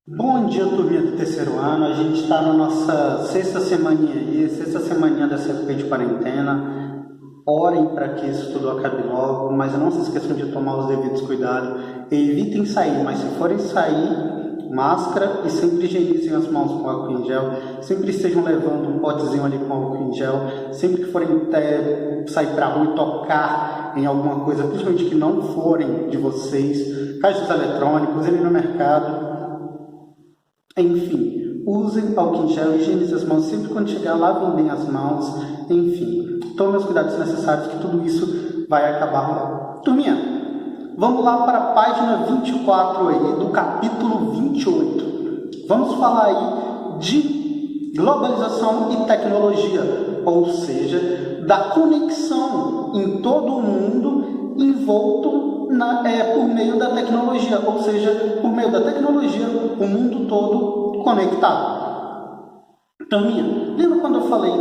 Bom dia, turminha do terceiro ano. A gente está na nossa sexta semaninha aí, sexta semaninha dessa época de quarentena. Orem para que isso tudo acabe logo, mas não se esqueçam de tomar os devidos cuidados. Evitem sair, mas se forem sair, máscara e sempre higienizem as mãos com álcool em gel. Sempre estejam levando um potezinho ali com álcool em gel. Sempre que forem sair para a rua e tocar em alguma coisa, principalmente que não forem de vocês, caixas eletrônicos, irem no mercado. Enfim, usem álcool em gel, higienizem as mãos sempre quando chegar, lavem bem as mãos, enfim, tomem os cuidados necessários que tudo isso vai acabar logo. Turminha, vamos lá para a página 24 aí, do capítulo 28. Vamos falar aí de globalização e tecnologia, ou seja, da conexão em todo o mundo envolto por meio da tecnologia, ou seja, por meio da tecnologia, o mundo todo conectado. Então, lembra quando eu falei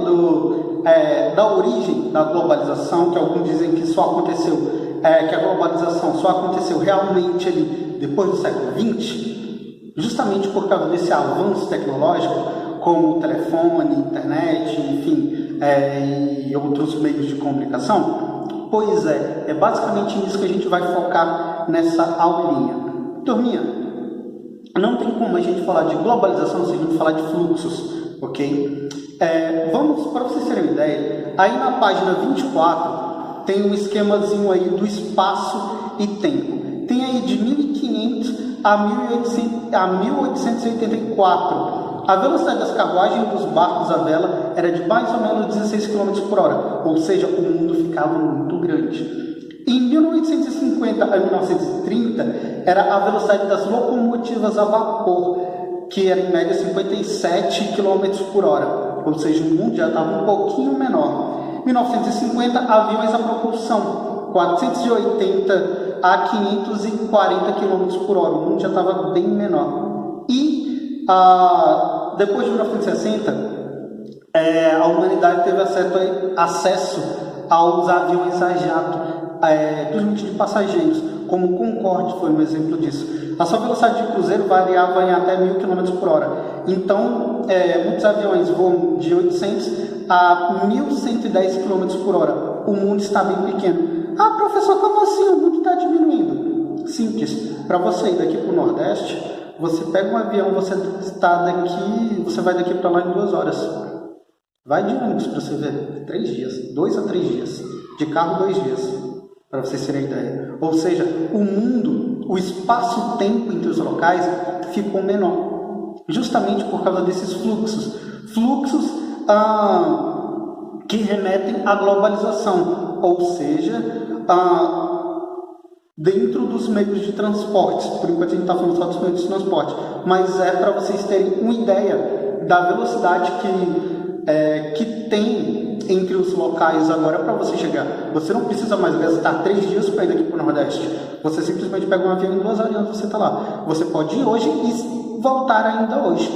da origem da globalização, que alguns dizem que só aconteceu, que a globalização só aconteceu realmente ali depois do século XX, justamente por causa desse avanço tecnológico, como o telefone, internet, enfim, e outros meios de comunicação? Pois é basicamente nisso que a gente vai focar nessa aulinha. Turminha, não tem como a gente falar de globalização sem a gente falar de fluxos, ok? Vamos, para vocês terem uma ideia, aí na página 24 tem um esquemazinho aí do espaço e tempo. Tem aí de 1500 a 1884. A velocidade das carruagens dos barcos à vela era de mais ou menos 16 km por hora, ou seja, o mundo ficava muito grande. Em 1850 a 1930, era a velocidade das locomotivas a vapor, que era em média 57 km por hora, ou seja, o mundo já estava um pouquinho menor. Em 1950, aviões a propulsão, 480 a 540 km por hora, o mundo já estava bem menor. E depois de 1960, a humanidade teve acesso aos aviões a jato, principalmente de passageiros, como o Concorde foi um exemplo disso. A sua velocidade de cruzeiro variava em até 1000 km por hora. Então, muitos aviões voam de 800 a 1110 km por hora. O mundo está bem pequeno. Ah, professor, como assim? O mundo está diminuindo. Simples. Para você ir daqui para o Nordeste, você pega um avião, você vai daqui para lá em 2 horas. Vai de ônibus para você ver. 3 dias. 2 a 3 dias. De carro, 2 dias. Para vocês terem ideia. Ou seja, o mundo, o espaço-tempo entre os locais ficou menor. Justamente por causa desses fluxos. Fluxos que remetem à globalização. Ou seja, dentro dos meios de transporte. Por enquanto a gente está falando só dos meios de transporte, mas para vocês terem uma ideia da velocidade que tem entre os locais agora para você chegar. Você não precisa mais gastar 3 dias para ir daqui para o Nordeste. Você simplesmente pega um avião em 2 horas e você está lá. Você pode ir hoje e voltar ainda hoje.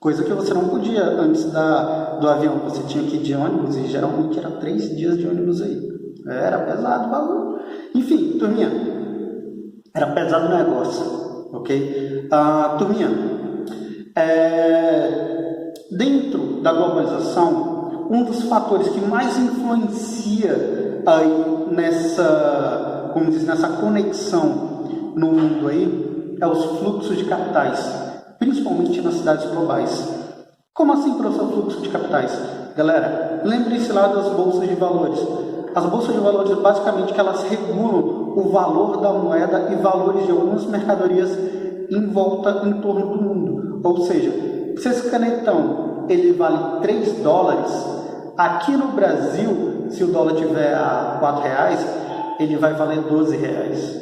Coisa que você não podia antes do avião. Você tinha que ir de ônibus e geralmente era 3 dias de ônibus aí. Era pesado o bagulho. Enfim, turminha, era pesado o negócio, ok? Turminha, dentro da globalização, um dos fatores que mais influencia aí nessa conexão no mundo aí, é os fluxos de capitais, principalmente nas cidades globais. Como assim, professor, fluxo de capitais? Galera, lembre-se lá das bolsas de valores. As bolsas de valores, basicamente, que elas regulam o valor da moeda e valores de algumas mercadorias em torno do mundo. Ou seja, se esse canetão ele vale 3 dólares, aqui no Brasil, se o dólar tiver a 4 reais, ele vai valer 12 reais.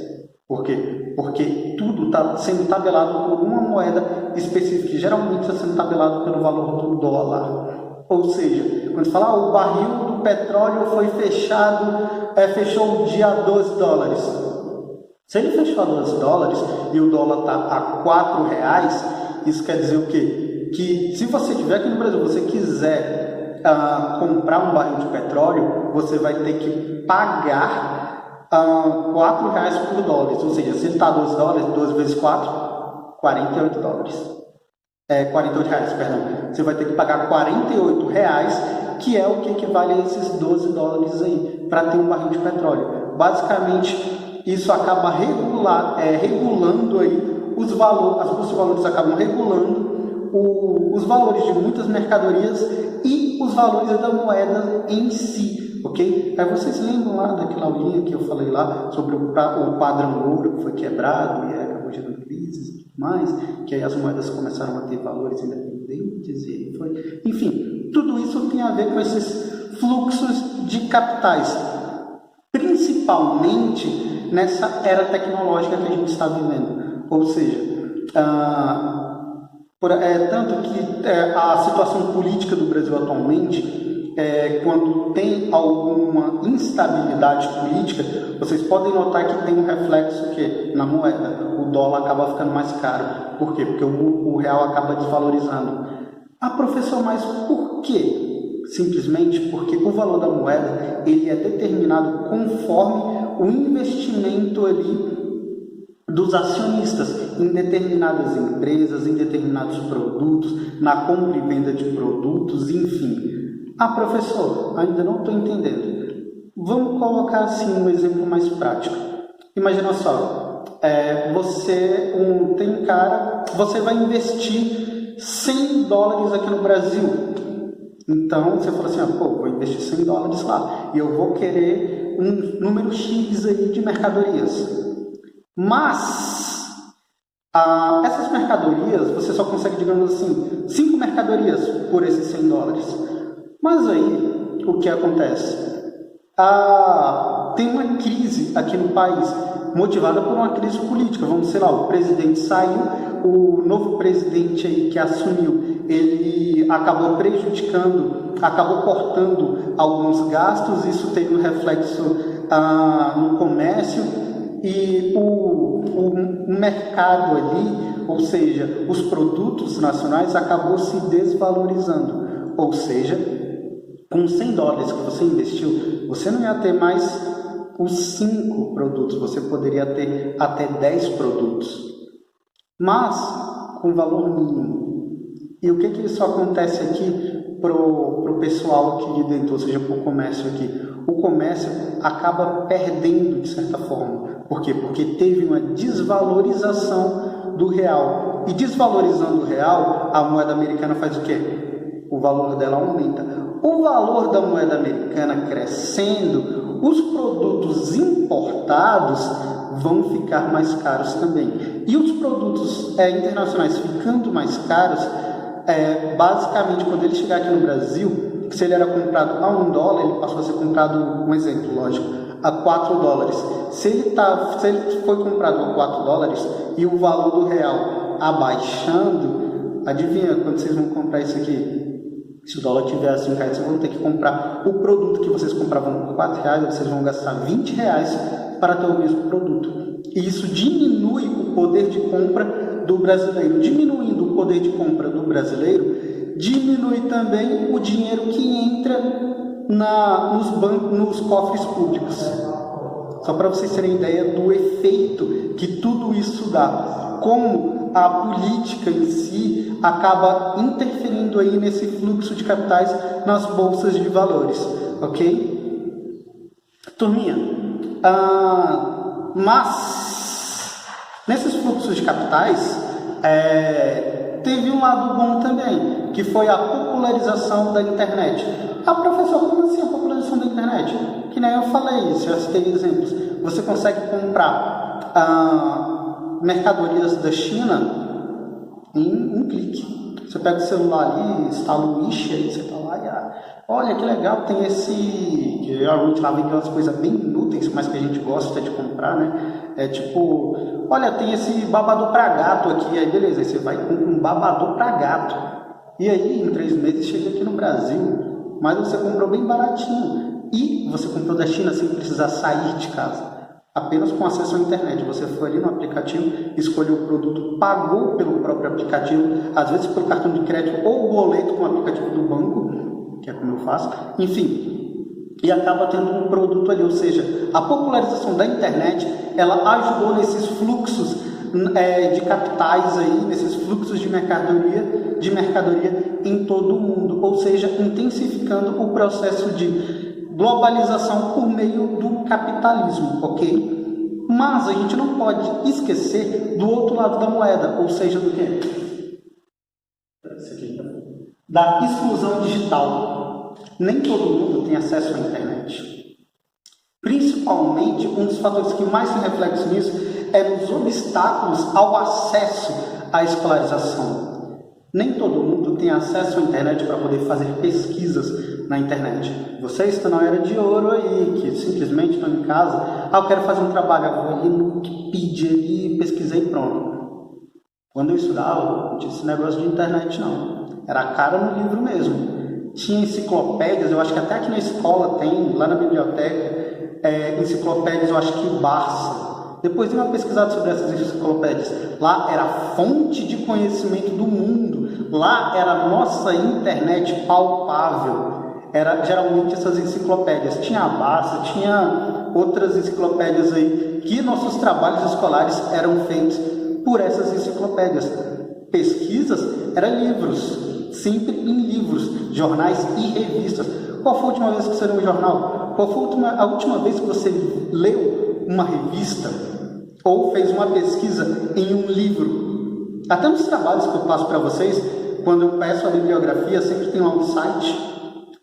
Por quê? Porque tudo está sendo tabelado por uma moeda específica, que geralmente está sendo tabelado pelo valor do dólar. Ou seja, quando fala o barril do petróleo foi fechou o dia a 12 dólares. Se ele fechou a 12 dólares e o dólar está a 4 reais, isso quer dizer o quê? Que se você estiver aqui no Brasil, você quiser comprar um barril de petróleo, você vai ter que pagar 4 reais por dólar. Ou seja, se ele está a 12 dólares, 12 vezes 4, US$ 48, perdão. Você vai ter que pagar R$ 48, que é o que equivale a esses $12 aí, para ter um barril de petróleo. Basicamente, isso acaba regulando aí os valores, as bolsas de valores acabam regulando os valores de muitas mercadorias e os valores da moeda em si, ok? Aí vocês lembram lá daquela aulinha que eu falei lá sobre o padrão ouro que foi quebrado e acabou gerando crises e tudo mais, que aí as moedas começaram a ter valores independentes e aí foi... Enfim, tudo isso tem a ver com esses fluxos de capitais, principalmente nessa era tecnológica que a gente está vivendo. Ou seja, tanto que a situação política do Brasil atualmente, quando tem alguma instabilidade política, vocês podem notar que tem um reflexo que na moeda, o dólar acaba ficando mais caro. Por quê? Porque o real acaba desvalorizando. Professor, mas por quê? Simplesmente porque o valor da moeda ele é determinado conforme o investimento ali dos acionistas em determinadas empresas, em determinados produtos, na compra e venda de produtos, enfim. Professor, ainda não estou entendendo. Vamos colocar assim um exemplo mais prático. Imagina só, você vai investir $100 aqui no Brasil. Então, você fala assim, vou investir $100 lá e eu vou querer um número X aí de mercadorias. Mas, essas mercadorias, você só consegue, digamos assim, 5 mercadorias por esses $100. Mas aí, o que acontece? Tem uma crise aqui no país, motivada por uma crise política. Vamos, sei lá, o presidente saiu, o novo presidente aí que assumiu, ele acabou acabou cortando alguns gastos, isso teve um reflexo no comércio, e o mercado ali, ou seja, os produtos nacionais acabou se desvalorizando. Ou seja, com $100 que você investiu, você não ia ter mais os 5 produtos, você poderia ter até 10 produtos, mas com valor mínimo. E o que isso acontece aqui pro pessoal aqui de dentro, ou seja, para o comércio aqui? O comércio acaba perdendo de certa forma. Por quê? Porque teve uma desvalorização do real. E desvalorizando o real, a moeda americana faz o quê? O valor dela aumenta. O valor da moeda americana crescendo, os produtos importados vão ficar mais caros também. E os produtos internacionais ficando mais caros, basicamente, quando ele chegar aqui no Brasil, se ele era comprado a $1, ele passou a ser comprado, um exemplo, lógico, a $4. Se ele foi comprado a $4 e o valor do real abaixando, adivinha quando vocês vão comprar isso aqui? Se o dólar tiver assim, vocês vão ter que comprar o produto que vocês compravam por R$4, vocês vão gastar R$20 para ter o mesmo produto. E isso diminui o poder de compra do brasileiro. Diminuindo o poder de compra do brasileiro, diminui também o dinheiro que entra nos cofres públicos. Só para vocês terem ideia do efeito que tudo isso dá. Como a política em si acaba interferindo aí nesse fluxo de capitais nas bolsas de valores, ok? Turminha, mas nesses fluxos de capitais teve um lado bom também, que foi a popularização da internet. Professor, como assim a popularização da internet? Que nem eu falei, se eu citei exemplos, você consegue comprar mercadorias da China em um clique. Você pega o celular ali, instala o Wish, aí você tá lá e olha que legal, tem esse... que a Ruth lá vem aquelas coisas bem inúteis, mas que a gente gosta de comprar, né? Tipo, olha, tem esse babador pra gato aqui, aí beleza, aí você vai com um babador pra gato. E aí, em 3 meses, chega aqui no Brasil, mas você comprou bem baratinho. E você comprou da China sem precisar sair de casa. Apenas com acesso à internet. Você foi ali no aplicativo, escolheu o produto, pagou pelo próprio aplicativo, às vezes pelo cartão de crédito ou boleto com o aplicativo do banco, que é como eu faço, enfim, e acaba tendo um produto ali. Ou seja, a popularização da internet, ela ajudou nesses fluxos de capitais aí, nesses fluxos de mercadoria em todo o mundo, ou seja, intensificando o processo de globalização por meio do capitalismo, ok? Mas a gente não pode esquecer do outro lado da moeda, ou seja, do quê? Da exclusão digital. Nem todo mundo tem acesso à internet. Principalmente, um dos fatores que mais se reflete nisso é nos obstáculos ao acesso à escolarização. Nem todo mundo tem acesso à internet para poder fazer pesquisas na internet. Vocês estão na era de ouro aí, que simplesmente estão em casa. Eu quero fazer um trabalho, eu vou ali no Wikipedia e pesquisei e pronto. Quando eu estudava, não tinha esse negócio de internet não. Era a cara no livro mesmo. Tinha enciclopédias, eu acho que até aqui na escola tem, lá na biblioteca, enciclopédias, eu acho que Barça. Depois dei uma pesquisada sobre essas enciclopédias. Lá era a fonte de conhecimento do mundo. Lá era a nossa internet palpável. Era geralmente essas enciclopédias. Tinha a Barça, tinha outras enciclopédias aí, que nossos trabalhos escolares eram feitos por essas enciclopédias. Pesquisas eram livros, sempre em livros, jornais e revistas. Qual foi a última vez que você leu um jornal? Qual foi a última vez que você leu uma revista ou fez uma pesquisa em um livro? Até nos trabalhos que eu passo para vocês, quando eu peço a bibliografia, sempre tem lá um site.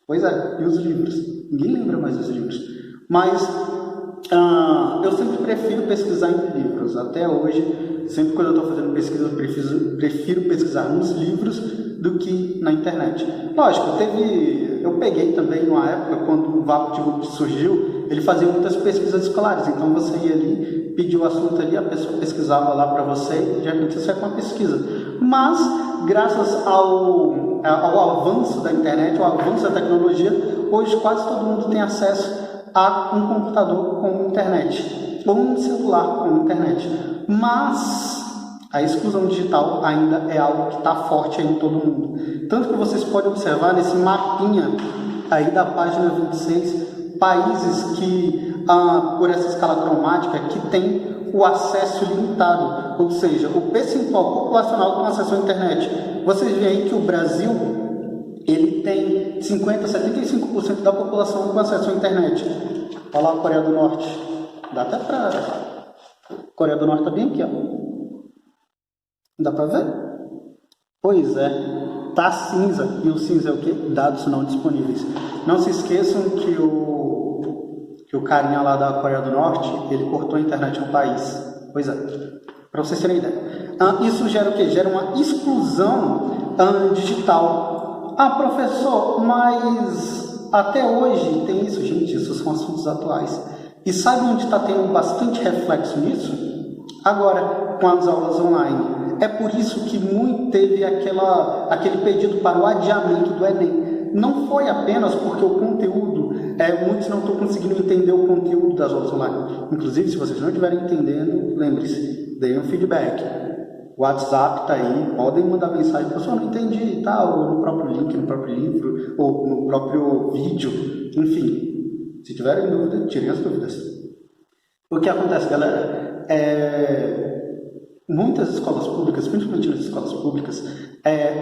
Pois é, e os livros? Ninguém lembra mais dos livros. Mas eu sempre prefiro pesquisar em livros. Até hoje, sempre quando eu estou fazendo pesquisa, eu prefiro pesquisar nos livros do que na internet. Lógico, eu peguei também uma época, quando o VaptVupt surgiu, ele fazia muitas pesquisas escolares. Então você ia ali, pedia o assunto ali, a pessoa pesquisava lá para você e já acontecia com a pesquisa. Mas, graças ao avanço da internet, ao avanço da tecnologia, hoje quase todo mundo tem acesso a um computador com internet, ou um celular com internet. Mas a exclusão digital ainda é algo que está forte aí em todo mundo. Tanto que vocês podem observar nesse mapinha aí da página 26, países que, por essa escala cromática, que tem o acesso limitado, ou seja, o percentual populacional com acesso à internet. Vocês veem aí que o Brasil, ele tem 50%, 75% da população com acesso à internet. Olha lá a Coreia do Norte. Dá até para... Coreia do Norte está bem aqui, ó. Dá para ver? Pois é, tá cinza. E o cinza é o quê? Dados não disponíveis. Não se esqueçam que o carinha lá da Coreia do Norte, ele cortou a internet no país. Pois é, para vocês terem ideia. Isso gera o quê? Gera uma exclusão digital. Professor, mas até hoje tem isso. Gente, isso são assuntos atuais. E sabe onde está tendo bastante reflexo nisso? Agora, com as aulas online. É por isso que muito teve aquele pedido para o adiamento do Enem. Não foi apenas porque o conteúdo, muitos não estão conseguindo entender o conteúdo das aulas online. Inclusive, se vocês não estiverem entendendo, lembre-se, deem um feedback. O WhatsApp está aí, podem mandar mensagem, professor, não entendi, ou no próprio link, no próprio livro, ou no próprio vídeo, enfim. Se tiverem dúvida, tirem as dúvidas. O que acontece, galera? Muitas escolas públicas, principalmente nas escolas públicas,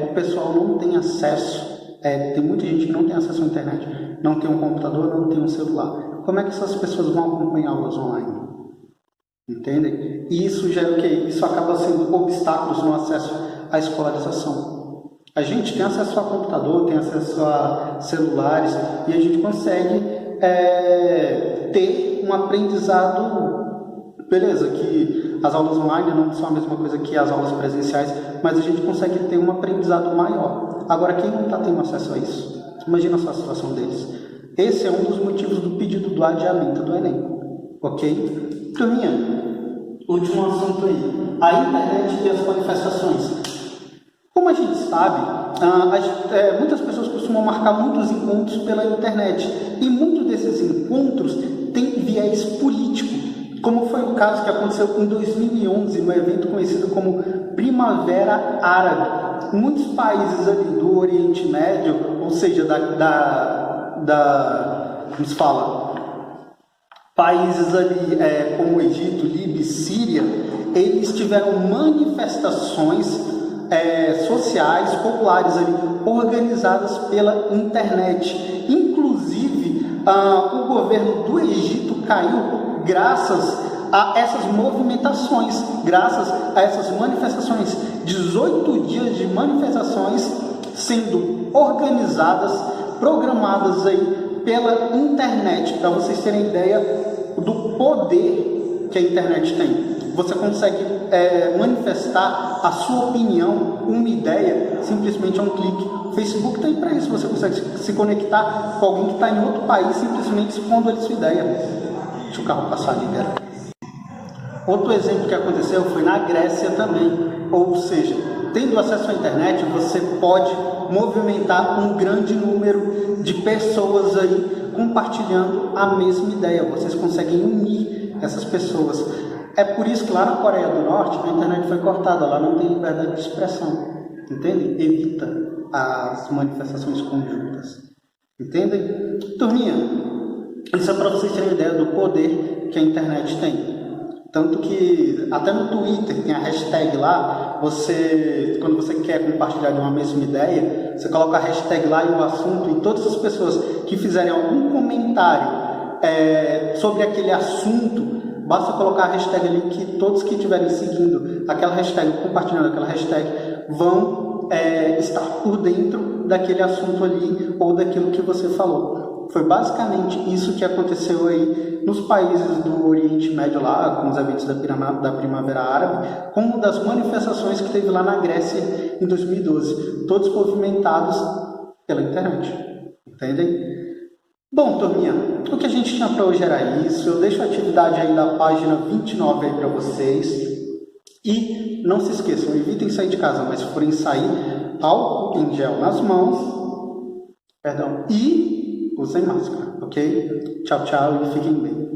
o pessoal não tem acesso, tem muita gente que não tem acesso à internet, não tem um computador, não tem um celular. Como é que essas pessoas vão acompanhar aulas online? Entendem? E isso gera o quê? Isso acaba sendo obstáculos no acesso à escolarização. A gente tem acesso a computador, tem acesso a celulares, e a gente consegue ter um aprendizado, beleza, que as aulas online não são a mesma coisa que as aulas presenciais, mas a gente consegue ter um aprendizado maior. Agora, quem não está tendo acesso a isso? Imagina só a situação deles. Esse é um dos motivos do pedido do adiamento do Enem. Ok? Turminha, último assunto aí. A internet e as manifestações. Como a gente sabe, muitas pessoas costumam marcar muitos encontros pela internet. E muitos desses encontros têm viés político. Como foi o caso que aconteceu em 2011, no evento conhecido como Primavera Árabe. Muitos países ali do Oriente Médio, ou seja, como se fala, países ali como Egito, Líbia e Síria, eles tiveram manifestações sociais, populares ali, organizadas pela internet. Inclusive, o governo do Egito caiu graças a essas movimentações, graças a essas manifestações. 18 dias de manifestações sendo organizadas, programadas aí pela internet, para vocês terem ideia do poder que a internet tem. Você consegue manifestar a sua opinião, uma ideia, simplesmente a um clique. O Facebook tem para isso, você consegue se conectar com alguém que está em outro país, simplesmente expondo ali sua ideia. Deixa o carro passar ali, galera. Outro exemplo que aconteceu foi na Grécia também, ou seja, tendo acesso à internet, você pode movimentar um grande número de pessoas aí compartilhando a mesma ideia. Vocês conseguem unir essas pessoas. É por isso que lá na Coreia do Norte a internet foi cortada, lá não tem liberdade de expressão, entendem? Evita as manifestações conjuntas, entendem? Turminha, isso é para vocês terem ideia do poder que a internet tem. Tanto que até no Twitter tem a hashtag lá, quando você quer compartilhar de uma mesma ideia, você coloca a hashtag lá e o assunto, e todas as pessoas que fizerem algum comentário sobre aquele assunto, basta colocar a hashtag ali, que todos que estiverem seguindo aquela hashtag, compartilhando aquela hashtag, vão estar por dentro daquele assunto ali ou daquilo que você falou. Foi basicamente isso que aconteceu aí nos países do Oriente Médio lá, com os eventos da Primavera Árabe, como das manifestações que teve lá na Grécia em 2012, todos movimentados pela internet, entendem? Bom, turminha, o que a gente tinha para hoje era isso. Eu deixo a atividade aí da página 29 aí para vocês. E não se esqueçam, evitem sair de casa, mas se forem sair, álcool em gel nas mãos, e usem máscara, ok? Tchau, tchau e fiquem bem.